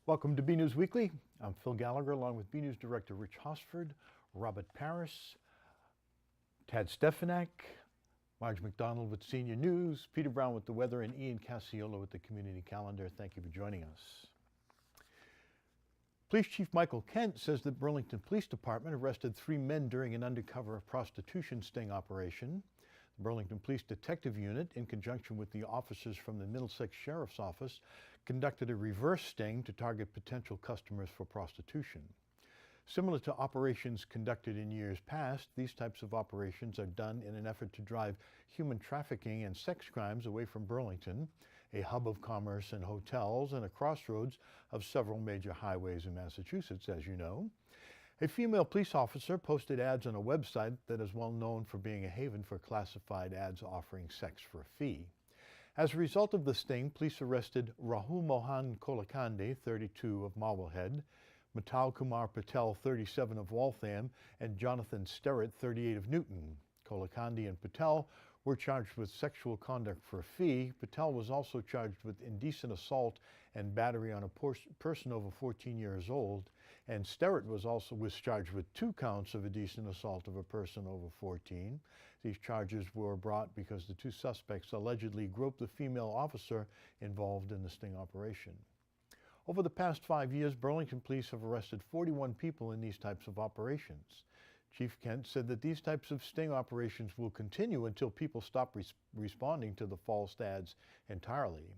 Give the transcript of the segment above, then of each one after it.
Welcome to BNEWS Weekly. I'm Phil Gallagher along with BNEWS Director Rich Hosford, Robert Paris, Tad Stefanak, Marge McDonald with Senior News, Peter Brown with the weather, and Ian Casiola with the community calendar. Thank you for joining us. Police Chief Michael Kent says the Burlington Police Department arrested 3 men during an undercover prostitution sting operation. The Burlington Police Detective Unit, in conjunction with the officers from the Middlesex Sheriff's Office, conducted a reverse sting to target potential customers for prostitution. Similar to operations conducted in years past, these types of operations are done in an effort to drive human trafficking and sex crimes away from Burlington, a hub of commerce and hotels and a crossroads of several major highways in Massachusetts, as you know. A female police officer posted ads on a website that is well known for being a haven for classified ads offering sex for a fee. As a result of the sting, police arrested Rahul Mohan Kolakande, 32, of Marblehead, Matal Kumar Patel, 37, of Waltham, and Jonathan Sterrett, 38, of Newton. Kolakande and Patel were charged with sexual conduct for a fee. Patel was also charged with indecent assault and battery on a person over 14 years old, and Sterrett was charged with 2 counts of indecent assault of a person over 14. These charges were brought because the 2 suspects allegedly groped the female officer involved in the sting operation. Over the past 5 years, Burlington police have arrested 41 people in these types of operations. Chief Kent said that these types of sting operations will continue until people stop responding to the false ads entirely.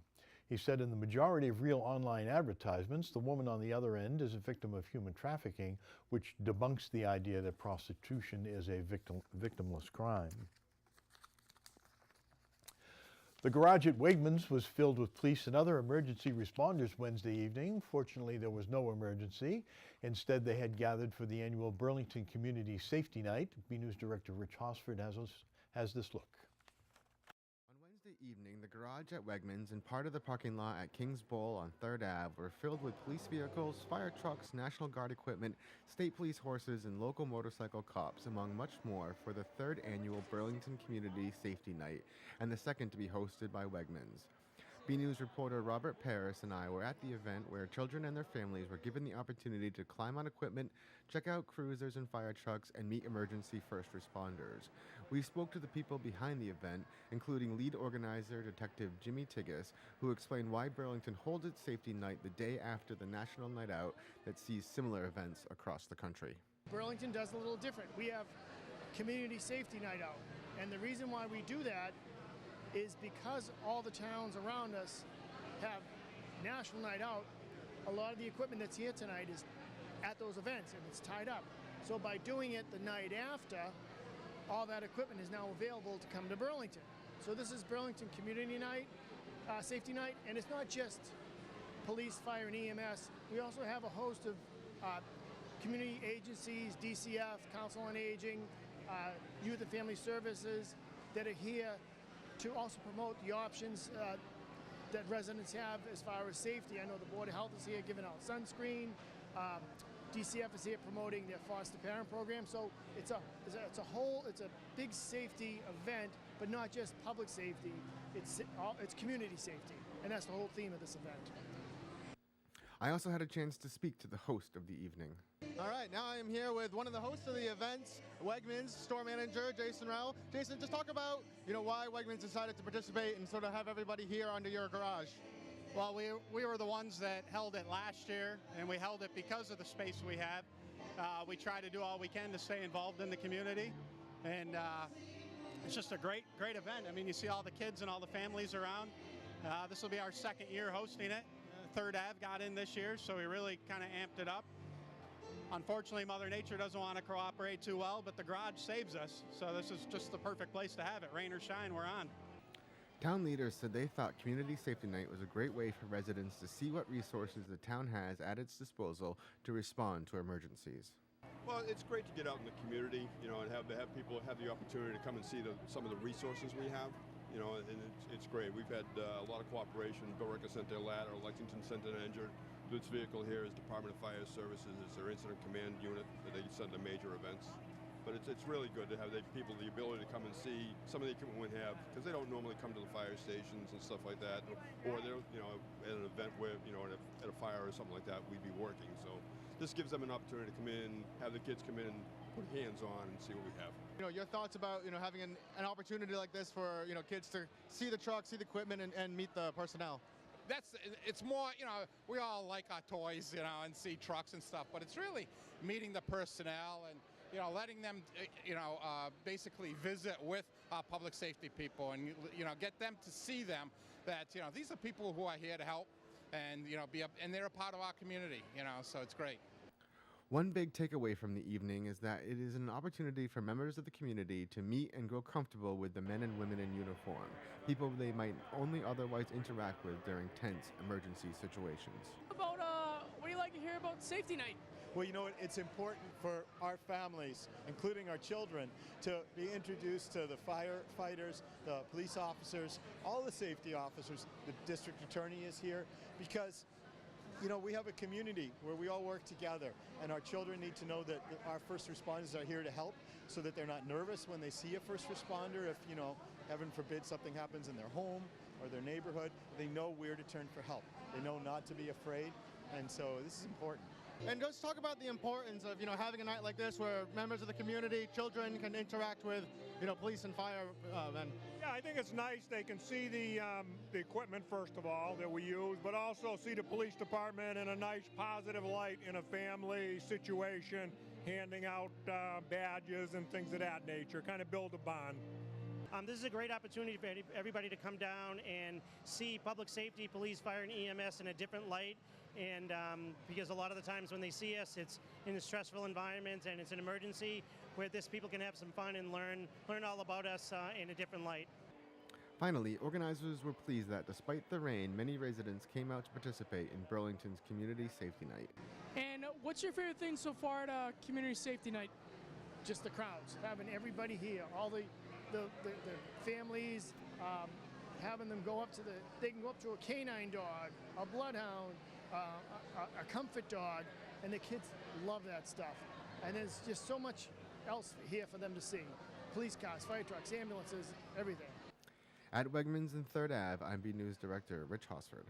He said in the majority of real online advertisements, the woman on the other end is a victim of human trafficking, which debunks the idea that prostitution is a victimless crime. The garage at Wegmans was filled with police and other emergency responders Wednesday evening. Fortunately, there was no emergency. Instead, they had gathered for the annual Burlington Community Safety Night. BNews Director Rich Hosford has this look. On Wednesday evening, the garage at Wegmans and part of the parking lot at Kings Bowl on 3rd Ave were filled with police vehicles, fire trucks, National Guard equipment, state police horses, and local motorcycle cops, among much more, for the 3rd annual Burlington Community Safety Night, and the second to be hosted by Wegmans. BNews reporter Robert Paris and I were at the event where children and their families were given the opportunity to climb on equipment, check out cruisers and fire trucks, and meet emergency first responders. We spoke to the people behind the event, including lead organizer Detective Jimmy Tigas, who explained why Burlington holds its safety night the day after the National Night Out that sees similar events across the country. Burlington does a little different. We have Community Safety Night Out, and the reason why we do that is because all the towns around us have National Night Out. A lot of the equipment that's here tonight is at those events and it's tied up. So by doing it the night after, all that equipment is now available to come to Burlington. So this is Burlington Community Night, Safety Night, and it's not just police, fire, and EMS. We also have a host of community agencies, DCF, Council on Aging, Youth and Family Services that are here to also promote the options that residents have as far as safety. I know the Board of Health is here giving out sunscreen. DCF is here promoting their foster parent program. So it's a big safety event, but not just public safety. It's community safety, and that's the whole theme of this event. I also had a chance to speak to the host of the evening. All right, now I am here with one of the hosts of the events, Wegmans store manager Jason Rowell. Jason, just talk about why Wegmans decided to participate and sort of have everybody here under your garage. Well, we were the ones that held it last year, and we held it because of the space we have. We try to do all we can to stay involved in the community, and it's just a great event. I mean, you see all the kids and all the families around. This will be our 2nd year hosting it. 3rd Ave got in this year, so we really kind of amped it up. Unfortunately, Mother Nature doesn't want to cooperate too well, but the garage saves us, so this is just the perfect place to have it. Rain or shine, we're on. Town leaders said they thought Community Safety Night was a great way for residents to see what resources the town has at its disposal to respond to emergencies. Well, it's great to get out in the community, and have people have the opportunity to come and see some of the resources we have. And it's great. We've had a lot of cooperation. Billerica sent their ladder, Lexington sent an injured. This vehicle here is Department of Fire Services. It's their incident command unit that they send to major events. But it's really good to have people the ability to come and see some of the equipment we have, because they don't normally come to the fire stations and stuff like that, or they're at an event where at a fire or something like that we'd be working. So this gives them an opportunity to come in, have the kids come in, put hands on, and see what we have. Your thoughts about having an opportunity like this for kids to see the truck, see the equipment, and meet the personnel. It's more, we all like our toys, and see trucks and stuff, but it's really meeting the personnel and, letting them, basically visit with our public safety people and, get them to see them that, these are people who are here to help and, and they're a part of our community, so it's great. One big takeaway from the evening is that it is an opportunity for members of the community to meet and grow comfortable with the men and women in uniform, people they might only otherwise interact with during tense emergency situations. What do you like to hear about safety night? Well, it's important for our families, including our children, to be introduced to the firefighters, the police officers, all the safety officers. The district attorney is here because we have a community where we all work together, and our children need to know that our first responders are here to help so that they're not nervous when they see a first responder. If, heaven forbid, something happens in their home or their neighborhood, they know where to turn for help. They know not to be afraid, and so this is important. And just talk about the importance of having a night like this where members of the community, children can interact with police and firemen. Yeah, I think it's nice. They can see the equipment, first of all, that we use, but also see the police department in a nice positive light in a family situation, handing out badges and things of that nature, kind of build a bond. This is a great opportunity for everybody to come down and see public safety, police, fire, and EMS in a different light. And because a lot of the times when they see us, it's in a stressful environment and it's an emergency, where people can have some fun and learn all about us in a different light. Finally, organizers were pleased that despite the rain, many residents came out to participate in Burlington's Community Safety Night. And what's your favorite thing so far at Community Safety Night? Just the crowds, having everybody here, all the families, having them they can go up to a canine dog, a bloodhound, a comfort dog, and the kids love that stuff. And there's just so much else here for them to see. Police cars, fire trucks, ambulances, everything. At Wegmans and 3rd Ave, I'm BNEWS Director Rich Hosford.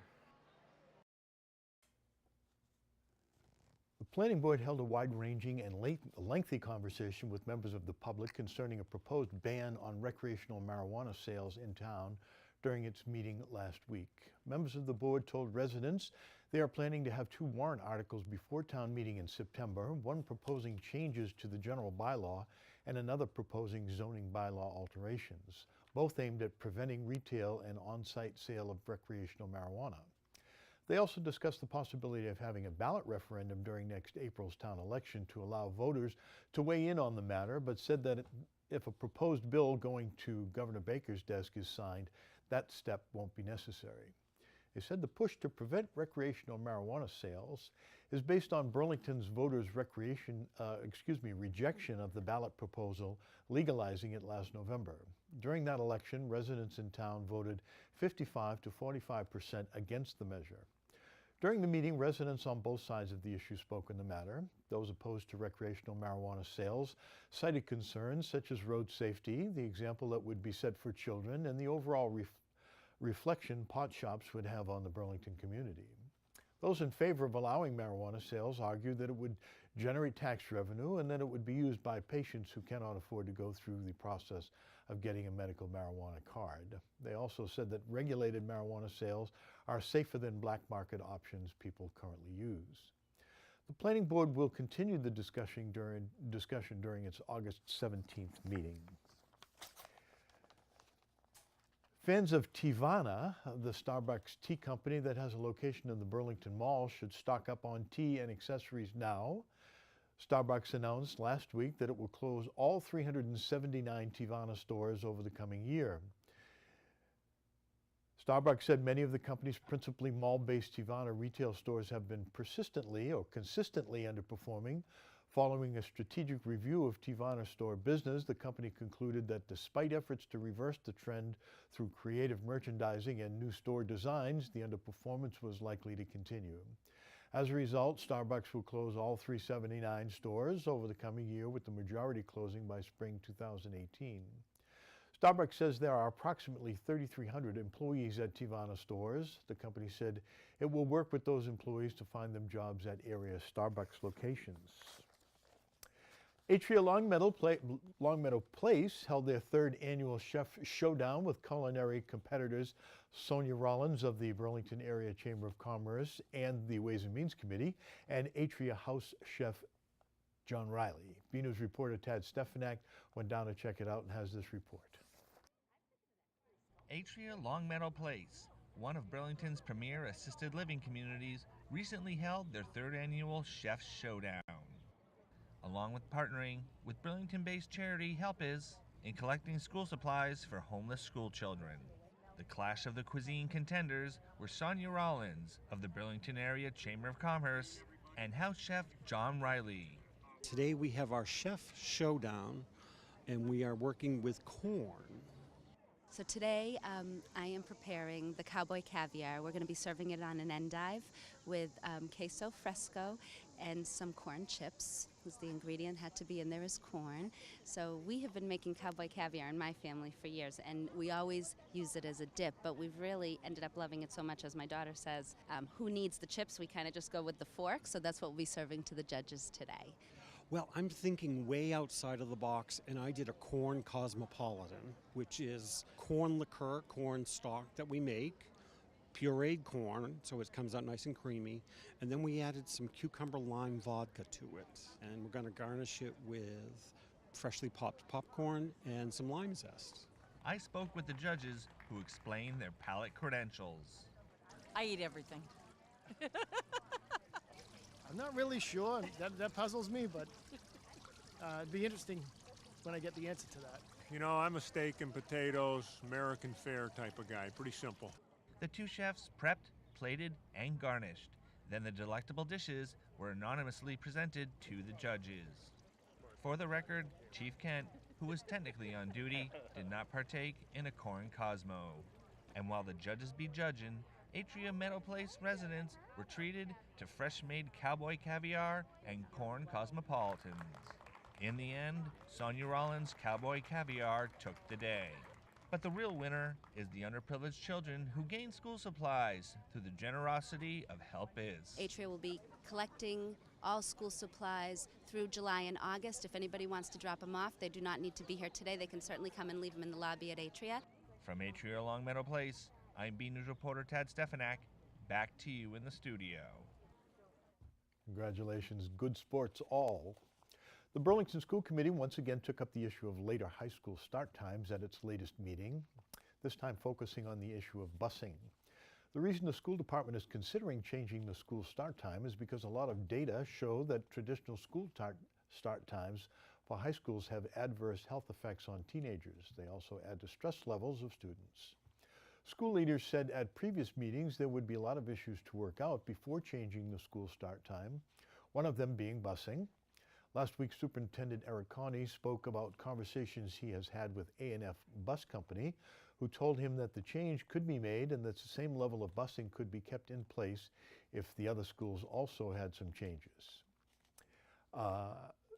The Planning Board held a wide-ranging and lengthy conversation with members of the public concerning a proposed ban on recreational marijuana sales in town during its meeting last week. Members of the board told residents they are planning to have 2 warrant articles before town meeting in September, one proposing changes to the general bylaw and another proposing zoning bylaw alterations, both aimed at preventing retail and on-site sale of recreational marijuana. They also discussed the possibility of having a ballot referendum during next April's town election to allow voters to weigh in on the matter, but said that if a proposed bill going to Governor Baker's desk is signed, that step won't be necessary. They said the push to prevent recreational marijuana sales is based on Burlington's voters' rejection of the ballot proposal legalizing it last November. During that election, residents in town voted 55 to 45% against the measure. During the meeting, residents on both sides of the issue spoke on the matter. Those opposed to recreational marijuana sales cited concerns such as road safety, the example that would be set for children, and the overall reflection pot shops would have on the Burlington community. Those in favor of allowing marijuana sales argued that it would generate tax revenue and that it would be used by patients who cannot afford to go through the process of getting a medical marijuana card. They also said that regulated marijuana sales are safer than black market options people currently use. The Planning Board will continue the discussion during its August 17th meeting. Fans of Teavana, the Starbucks tea company that has a location in the Burlington Mall, should stock up on tea and accessories now. Starbucks announced last week that it will close all 379 Teavana stores over the coming year. Starbucks said many of the company's principally mall-based Teavana retail stores have been persistently or consistently underperforming. Following a strategic review of Teavana store business, the company concluded that despite efforts to reverse the trend through creative merchandising and new store designs, the underperformance was likely to continue. As a result, Starbucks will close all 379 stores over the coming year, with the majority closing by spring 2018. Starbucks says there are approximately 3,300 employees at Tivana stores. The company said it will work with those employees to find them jobs at area Starbucks locations. Atria Longmeadow Place held their third annual Chef Showdown with culinary competitors Sonia Rollins of the Burlington Area Chamber of Commerce and the Ways and Means Committee, and Atria House Chef John Riley. BNEWS reporter Tad Stefanak went down to check it out and has this report. Atria Longmeadow Place, one of Burlington's premier assisted living communities, recently held their third annual Chef's Showdown, along with partnering with Burlington-based charity Help Is in collecting school supplies for homeless school children. The clash of the cuisine contenders were Sonia Rollins of the Burlington Area Chamber of Commerce and house chef John Riley. Today we have our Chef Showdown, and we are working with corn. So today I am preparing the cowboy caviar. We're going to be serving it on an endive with queso fresco and some corn chips, because the ingredient had to be in there is corn. So we have been making cowboy caviar in my family for years, and we always use it as a dip, but we've really ended up loving it so much, as my daughter says, who needs the chips? We kind of just go with the fork, so that's what we'll be serving to the judges today. Well, I'm thinking way outside of the box, and I did a corn cosmopolitan, which is corn liqueur, corn stock that we make, pureed corn, so it comes out nice and creamy, and then we added some cucumber lime vodka to it, and we're going to garnish it with freshly popped popcorn and some lime zest. I spoke with the judges, who explained their palate credentials. I eat everything. I'm not really sure. That puzzles me, but it'd be interesting when I get the answer to that. You know, I'm a steak and potatoes, American fare type of guy. Pretty simple. The two chefs prepped, plated, and garnished. Then the delectable dishes were anonymously presented to the judges. For the record, Chief Kent, who was technically on duty, did not partake in a corn Cosmo. And while the judges be judging, Atria Meadow Place residents were treated to fresh-made cowboy caviar and corn cosmopolitans. In the end, Sonia Rollins' cowboy caviar took the day. But the real winner is the underprivileged children who gain school supplies through the generosity of Help Is. Atria will be collecting all school supplies through July and August. If anybody wants to drop them off, they do not need to be here today. They can certainly come and leave them in the lobby at Atria. From Atria Longmeadow Place, I'm BNews reporter Tad Stefanak. Back to you in the studio. Congratulations, good sports all. The Burlington School Committee once again took up the issue of later high school start times at its latest meeting, this time focusing on the issue of busing. The reason the school department is considering changing the school start time is because a lot of data show that traditional school start times for high schools have adverse health effects on teenagers. They also add to stress levels of students. School leaders said at previous meetings there would be a lot of issues to work out before changing the school start time, one of them being busing. Last week, Superintendent Eric Coney spoke about conversations he has had with A&F Bus Company, who told him that the change could be made and that the same level of busing could be kept in place if the other schools also had some changes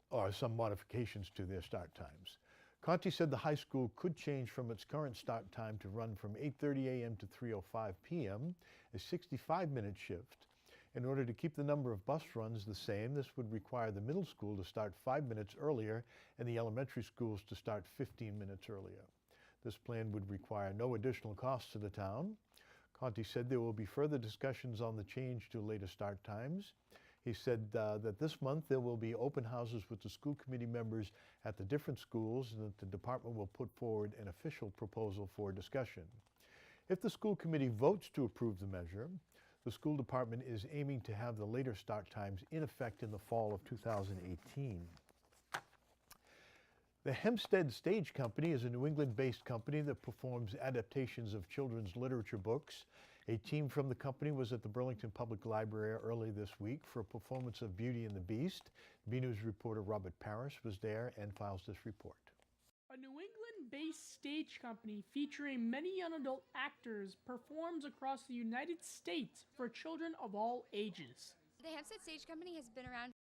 or some modifications to their start times. Conte said the high school could change from its current start time to run from 8:30 a.m. to 3:05 p.m., a 65-minute shift. In order to keep the number of bus runs the same, this would require the middle school to start 5 minutes earlier and the elementary schools to start 15 minutes earlier. This plan would require no additional costs to the town. Conte said there will be further discussions on the change to later start times. He said that this month there will be open houses with the school committee members at the different schools and that the department will put forward an official proposal for discussion. If the school committee votes to approve the measure, the school department is aiming to have the later start times in effect in the fall of 2018. The Hampstead Stage Company is a New England-based company that performs adaptations of children's literature books. A team from the company was at the Burlington Public Library early this week for a performance of Beauty and the Beast. BNews reporter Robert Parrish was there and files this report. A New England-based stage company featuring many young adult actors performs across the United States for children of all ages. The Hampstead Stage Company has been around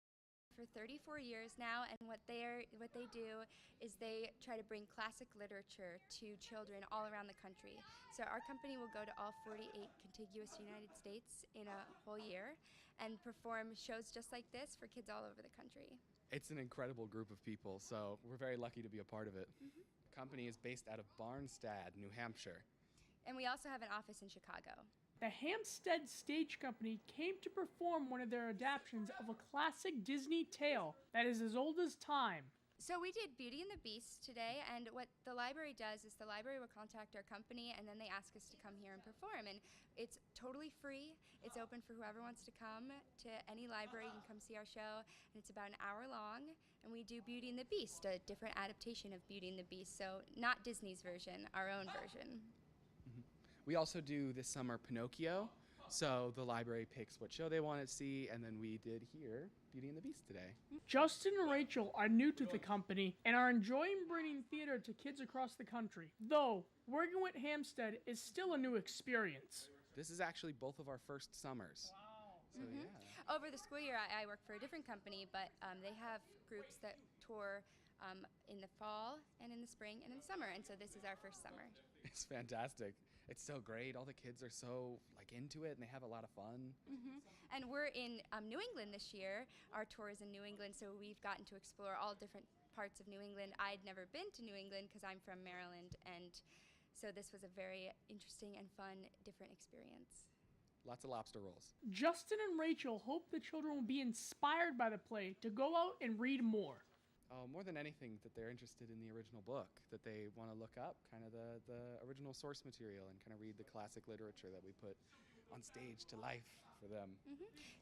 for 34 years now, and what they do is they try to bring classic literature to children all around the country. So our company will go to all 48 contiguous United States in a whole year and perform shows just like this for kids all over the country. It's an incredible group of people, so we're very lucky to be a part of it. The company is based out of Barnstad, New Hampshire. And we also have an office in Chicago. The Hampstead Stage Company came to perform one of their adaptations of a classic Disney tale that is as old as time. So we did Beauty and the Beast today, and what the library does is the library will contact our company, and then they ask us to come here and perform. And it's totally free. It's open for whoever wants to come to any library. You can come see our show, and it's about an hour long. And we do Beauty and the Beast, a different adaptation of Beauty and the Beast. So not Disney's version, our own version. We also do this summer Pinocchio, so the library picks what show they want to see, and then we did here Beauty and the Beast today. Justin and Rachel are new to the company and are enjoying bringing theater to kids across the country, though working with Hampstead is still a new experience. This is actually both of our first summers. So yeah. Over the school year, I work for a different company, but they have groups that tour in the fall and in the spring and in the summer, and so this is our first summer. It's fantastic. It's so great. All the kids are so into it, and they have a lot of fun. And we're in New England this year. Our tour is in New England, so we've gotten to explore all different parts of New England. I'd never been to New England because I'm from Maryland, and so this was a very interesting and fun, different experience. Lots of lobster rolls. Justin and Rachel hope the children will be inspired by the play to go out and read more. Oh, more than anything, that they're interested in the original book, that they want to look up kind of the original source material and kind of read the classic literature that we put on stage to life for them.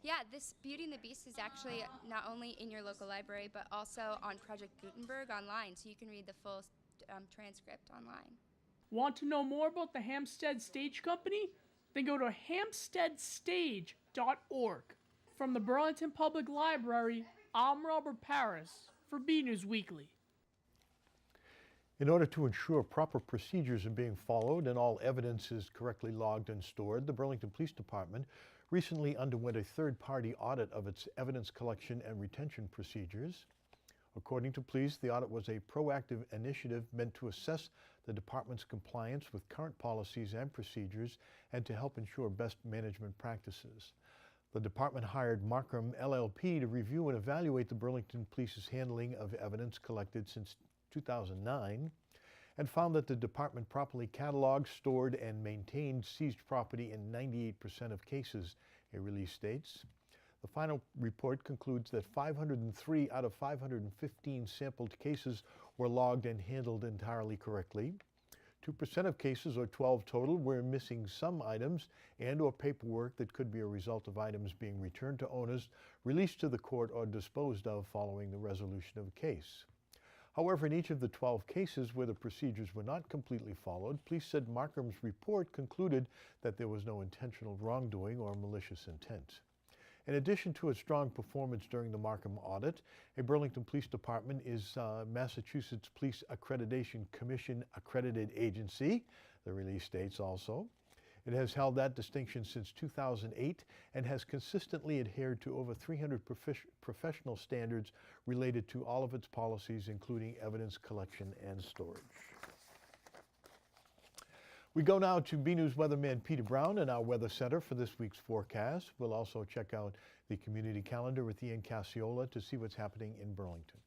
Yeah, this Beauty and the Beast is actually not only in your local library, but also on Project Gutenberg online, so you can read the full transcript online. Want to know more about the Hampstead Stage Company? Then go to hampsteadstage.org. From the Burlington Public Library, I'm Robert Paris for BNEWS Weekly. In order to ensure proper procedures are being followed and all evidence is correctly logged and stored, the Burlington Police Department recently underwent a third-party audit of its evidence collection and retention procedures. According to police, the audit was a proactive initiative meant to assess the department's compliance with current policies and procedures and to help ensure best management practices. The department hired Markham LLP to review and evaluate the Burlington Police's handling of evidence collected since 2009 and found that the department properly cataloged, stored, and maintained seized property in 98% of cases, a release states. The final report concludes that 503 out of 515 sampled cases were logged and handled entirely correctly. 2% of cases, or 12 total, were missing some items and or paperwork that could be a result of items being returned to owners, released to the court, or disposed of following the resolution of a case. However, in each of the 12 cases where the procedures were not completely followed, police said Markham's report concluded that there was no intentional wrongdoing or malicious intent. In addition to its strong performance during the Markham audit, a Burlington Police Department is Massachusetts Police Accreditation Commission accredited agency, the release states also. It has held that distinction since 2008 and has consistently adhered to over 300 professional standards related to all of its policies, including evidence collection and storage. We go now to BNews weatherman Peter Brown in our weather center for this week's forecast. We'll also check out the community calendar with Ian Cassiola to see what's happening in Burlington.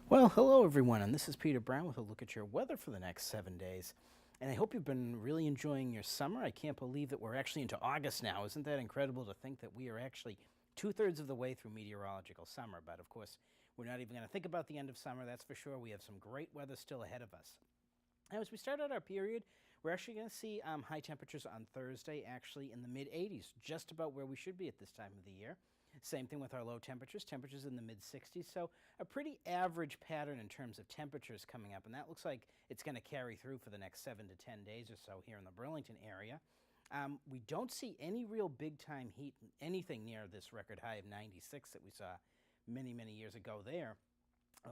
Well, hello everyone, and this is Peter Brown with a look at your weather for the next 7 days. And I hope you've been really enjoying your summer. I can't believe that we're actually into August now. Isn't that incredible to think that we are actually 2/3 of the way through meteorological summer? But of course, we're not even going to think about the end of summer, that's for sure. We have some great weather still ahead of us. Now, as we start out our period, we're actually going to see high temperatures on Thursday, actually in the mid-80s, just about where we should be at this time of the year. Same thing with our low temperatures, temperatures in the mid-60s, so a pretty average pattern in terms of temperatures coming up, and that looks like it's going to carry through for the next 7 to 10 days or so here in the Burlington area. We don't see any real big-time heat, anything near this record high of 96 that we saw many, many years ago there.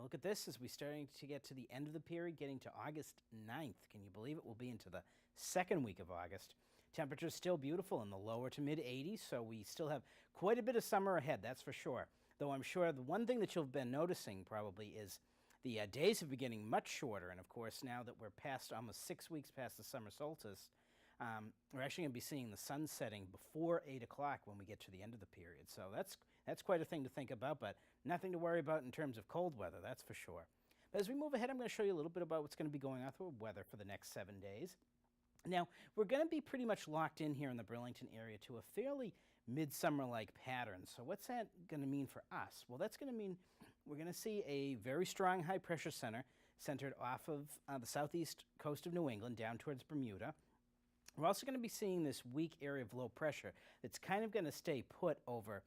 Look at this as we're starting to get to the end of the period, getting to August 9th. Can you believe it? We'll be into the second week of August. Temperatures still beautiful in the lower to mid 80s, so we still have quite a bit of summer ahead, that's for sure. Though I'm sure the one thing that you've been noticing probably is the days have been getting much shorter, and of course now that we're past almost 6 weeks past the summer solstice, we're actually going to be seeing the sun setting before 8 o'clock when we get to the end of the period. So that's quite a thing to think about, but nothing to worry about in terms of cold weather, that's for sure. But as we move ahead, I'm going to show you a little bit about what's going to be going on with weather for the next 7 days. Now, we're going to be pretty much locked in here in the Burlington area to a fairly midsummer-like pattern. So what's that going to mean for us? Well, that's going to mean we're going to see a very strong high-pressure center centered off of the southeast coast of New England down towards Bermuda. We're also going to be seeing this weak area of low pressure that's kind of going to stay put over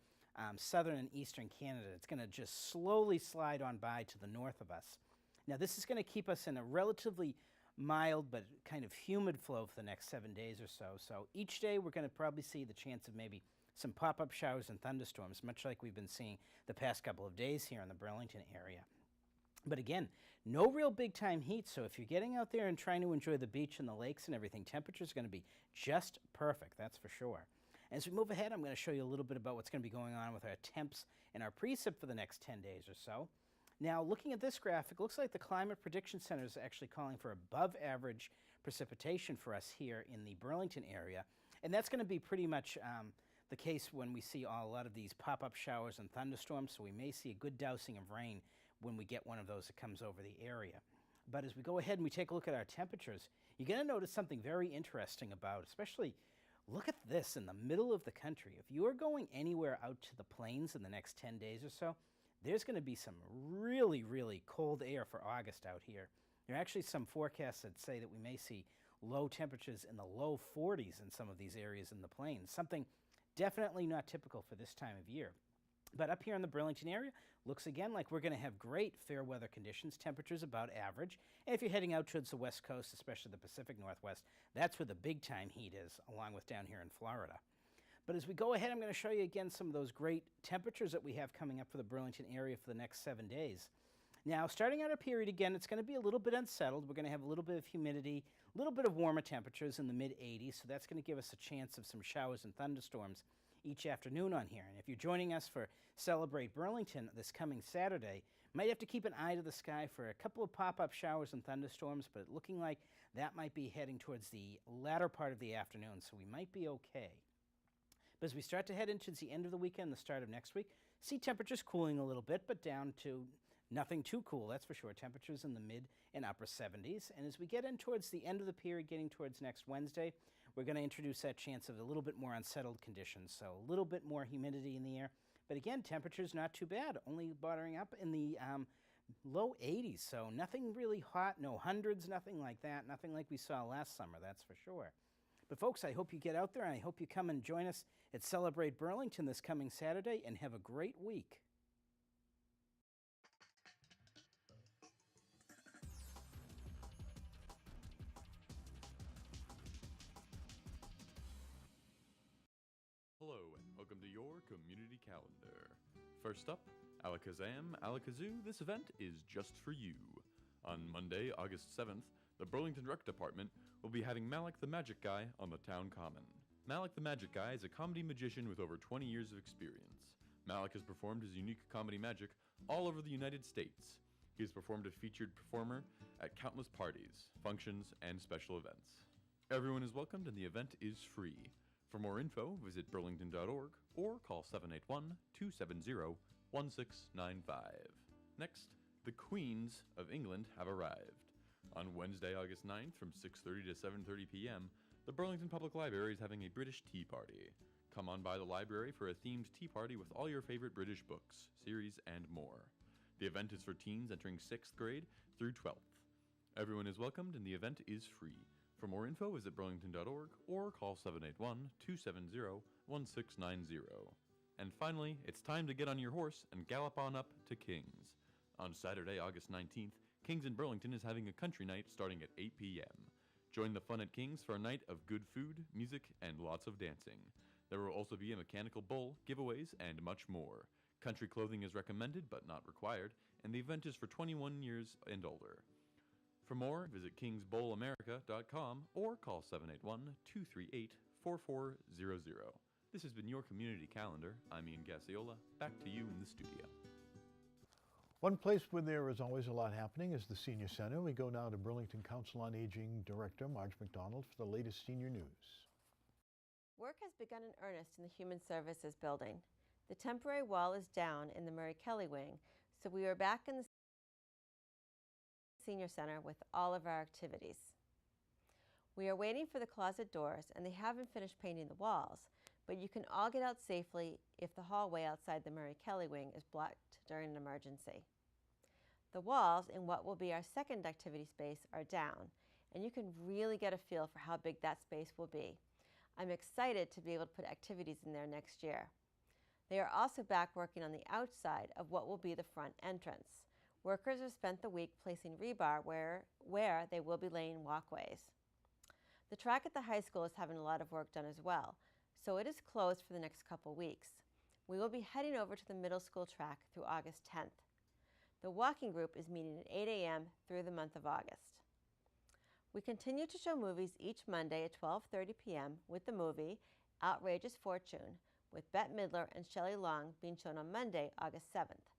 southern and eastern Canada. It's going to just slowly slide on by to the north of us. Now, this is going to keep us in a relatively mild but kind of humid flow for the next 7 days or so. So each day we're going to probably see the chance of maybe some pop-up showers and thunderstorms, much like we've been seeing the past couple of days here in the Burlington area. But again, no real big-time heat, so if you're getting out there and trying to enjoy the beach and the lakes and everything, temperature's going to be just perfect, that's for sure. As we move ahead, I'm going to show you a little bit about what's going to be going on with our temps and our precip for the next 10 days or so. Now, looking at this graphic, it looks like the Climate Prediction Center is actually calling for above-average precipitation for us here in the Burlington area, and that's going to be pretty much the case when we see a lot of these pop-up showers and thunderstorms, so we may see a good dousing of rain when we get one of those that comes over the area. But as we go ahead and we take a look at our temperatures, you're going to notice something very interesting about, especially, look at this in the middle of the country. If you are going anywhere out to the plains in the next 10 days or so, there's going to be some really, really cold air for August out here. There are actually some forecasts that say that we may see low temperatures in the low 40s in some of these areas in the plains, something definitely not typical for this time of year. But up here in the Burlington area, looks again like we're going to have great fair weather conditions, temperatures about average. And if you're heading out towards the west coast, especially the Pacific Northwest, that's where the big time heat is, along with down here in Florida. But as we go ahead, I'm going to show you again some of those great temperatures that we have coming up for the Burlington area for the next 7 days. Now, starting out our period again, it's going to be a little bit unsettled. We're going to have a little bit of humidity, a little bit of warmer temperatures in the mid-80s, so that's going to give us a chance of some showers and thunderstorms each afternoon on here. And if you're joining us for Celebrate Burlington this coming Saturday, you might have to keep an eye to the sky for a couple of pop-up showers and thunderstorms, but looking like that might be heading towards the latter part of the afternoon, so we might be okay. But as we start to head into the end of the weekend, the start of next week, see temperatures cooling a little bit, but down to nothing too cool, that's for sure. Temperatures in the mid and upper 70s. And as we get in towards the end of the period, getting towards next Wednesday, we're going to introduce that chance of a little bit more unsettled conditions, so a little bit more humidity in the air. But again, temperatures not too bad, only bordering up in the low 80s, so nothing really hot, no hundreds, nothing like that, nothing like we saw last summer, that's for sure. But folks, I hope you get out there, and I hope you come and join us at Celebrate Burlington this coming Saturday, and have a great week. Hello, and welcome to your community calendar. First up, Alakazam, Alakazoo, this event is just for you. On Monday, August 7th, the Burlington Rec Department will be having Malik the Magic Guy on the town common. Malik the Magic Guy is a comedy magician with over 20 years of experience. Malik has performed his unique comedy magic all over the United States. He has performed a featured performer at countless parties, functions, and special events. Everyone is welcomed and the event is free. For more info, visit burlington.org or call 781-270-1695. Next, the Queens of England have arrived. On Wednesday, August 9th from 6:30 to 7:30 p.m., the Burlington Public Library is having a British tea party. Come on by the library for a themed tea party with all your favorite British books, series, and more. The event is for teens entering 6th grade through 12th. Everyone is welcomed and the event is free. For more info, visit burlington.org or call 781-270-1690. And finally, it's time to get on your horse and gallop on up to King's. On Saturday, August 19th, King's in Burlington is having a country night starting at 8 p.m. Join the fun at King's for a night of good food, music, and lots of dancing. There will also be a mechanical bull, giveaways, and much more. Country clothing is recommended but not required, and the event is for 21 years and older. For more, visit kingsbowlamerica.com or call 781-238-4400. This has been your community calendar. I'm Ian Gasiola. Back to you in the studio. One place where there is always a lot happening is the Senior Center. We go now to Burlington Council on Aging Director Marge McDonald for the latest senior news. Work has begun in earnest in the Human Services Building. The temporary wall is down in the Murray Kelly wing, so we are back in the Senior Center with all of our activities. We are waiting for the closet doors, and they haven't finished painting the walls, but you can all get out safely if the hallway outside the Murray Kelly wing is blocked during an emergency. The walls in what will be our second activity space are down, and you can really get a feel for how big that space will be. I'm excited to be able to put activities in there next year. They are also back working on the outside of what will be the front entrance. Workers have spent the week placing rebar where they will be laying walkways. The track at the high school is having a lot of work done as well, so it is closed for the next couple weeks. We will be heading over to the middle school track through August 10th. The walking group is meeting at 8 a.m. through the month of August. We continue to show movies each Monday at 12:30 p.m. with the movie Outrageous Fortune with Bette Midler and Shelley Long being shown on Monday, August 7th.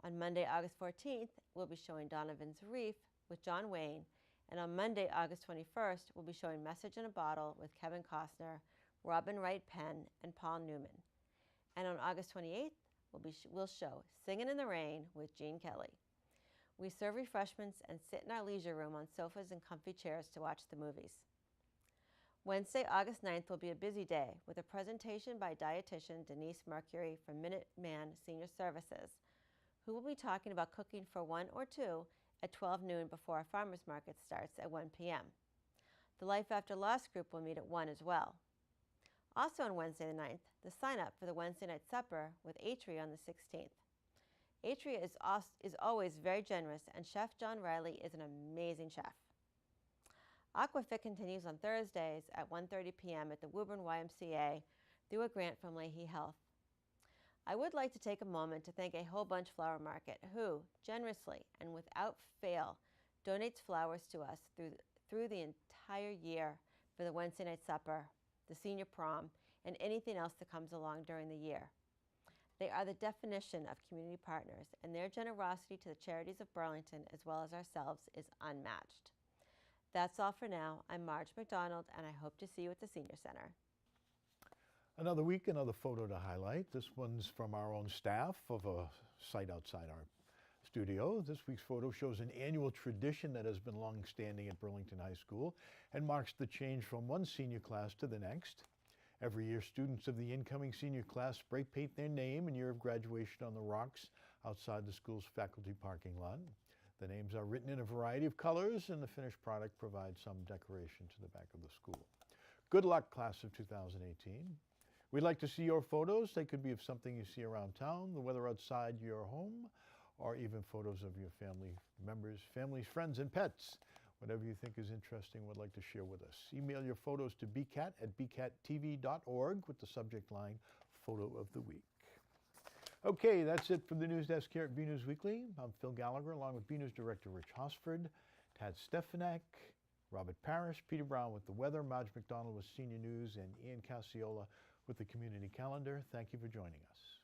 On Monday, August 14th, we'll be showing Donovan's Reef with John Wayne, and on Monday, August 21st, we'll be showing Message in a Bottle with Kevin Costner, Robin Wright Penn, and Paul Newman. And on August 28th, we'll show Singin' in the Rain with Gene Kelly. We serve refreshments and sit in our leisure room on sofas and comfy chairs to watch the movies. Wednesday, August 9th will be a busy day with a presentation by dietitian Denise Mercury from Minuteman Senior Services, who will be talking about cooking for one or two at 12 noon before our farmers market starts at 1 p.m. The Life After Loss group will meet at 1 as well. Also on Wednesday the 9th, the sign-up for the Wednesday night supper with Atria on the 16th. Atria is always very generous, and Chef John Riley is an amazing chef. Aquafit continues on Thursdays at 1:30 p.m. at the Woburn YMCA through a grant from Leahy Health. I would like to take a moment to thank a Whole Bunch Flower Market who, generously and without fail, donates flowers to us through the entire year for the Wednesday night supper, the senior prom, and anything else that comes along during the year. They are the definition of community partners, and their generosity to the charities of Burlington as well as ourselves is unmatched. That's all for now. I'm Marge McDonald, and I hope to see you at the Senior Center. Another week, another photo to highlight. This one's from our own staff of a site outside our studio. This week's photo shows an annual tradition that has been long-standing at Burlington High School and marks the change from one senior class to the next. Every year, students of the incoming senior class spray paint their name and year of graduation on the rocks outside the school's faculty parking lot. The names are written in a variety of colors, and the finished product provides some decoration to the back of the school. Good luck, class of 2018. We'd like to see your photos. They could be of something you see around town, the weather outside your home, or even photos of your family members, families, friends, and pets. Whatever you think is interesting, would like to share with us. Email your photos to bcat@bcattv.org with the subject line, Photo of the Week. Okay, that's it from the news desk here at BNEWS Weekly. I'm Phil Gallagher, along with BNEWS Director Rich Hosford, Tad Stefanek, Robert Parrish, Peter Brown with the weather, Marge McDonald with Senior News, and Ian Casiola with the Community Calendar. Thank you for joining us.